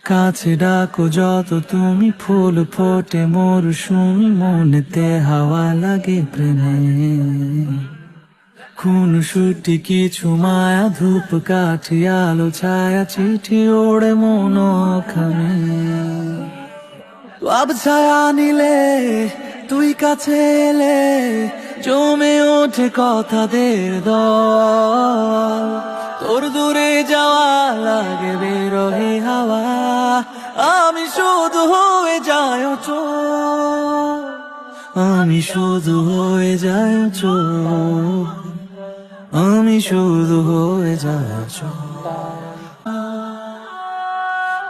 কাছে ডাকো যত তুমি, ফুল ফোটে মরশুমি, মনেতে হাওয়া লাগে প্রেমে। খুন সুটি কিছু মায়া, ধূপ কাঠি আলো ছায়া, চিঠি ওড়ে মনোখানে। আব ছায়া নিলে তুই কাছে এলে, জমে ওঠে কথাদের দল। তোর দূরে যাওয়া লাগে বেরোহে হাওয়া, আমি শুধু হয়ে যাই অচল। আমি শুধু হয়ে যাই অচল, আমি শুধু হয়ে যাই অচল।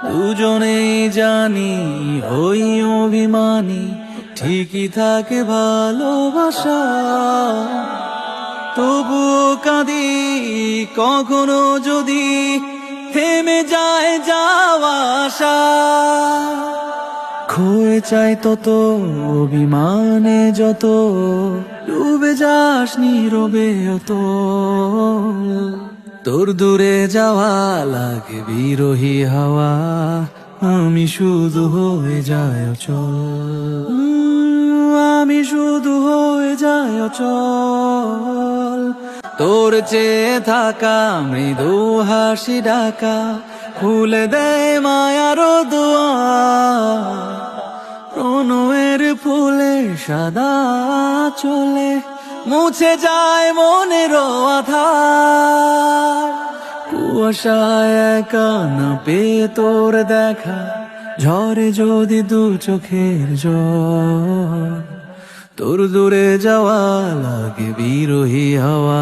দুজনেই জানি ওই অভিমানী, ঠিকই থাকে ভালোবাসা। তবুও কাঁদি কখনো যদি থেমে যায় যাওয়া আশা। খয়ে চাই তত অভিমানে যত, ডুবে যাস নীরবে অত। তোর দূরে যাওয়া লাগে বিরহী হাওয়া, আমি শুধু হয়ে যাই অচল। আমি শুধু হয়ে যাই অচল। তোর চেয়ে থাকা মৃদু হাসি ডাকা, খুলে দেয় মায়ার দুয়ার। প্রণয়ের ফুলে সাদা চলে, মুছে যায় মনের আধার। কুয়াশায় একা না পেয়ে তোর দেখা, ঝরে যদি দু চোখের জল। তোর দূরে যাওয়া লাগে বিরহী হাওয়া,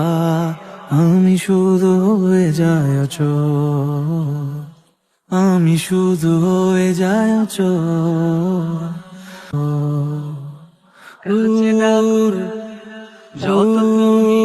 আমি শুধু হয়ে যাই অচল। আমি শুধু হয়ে যাই অচল। যত তুমি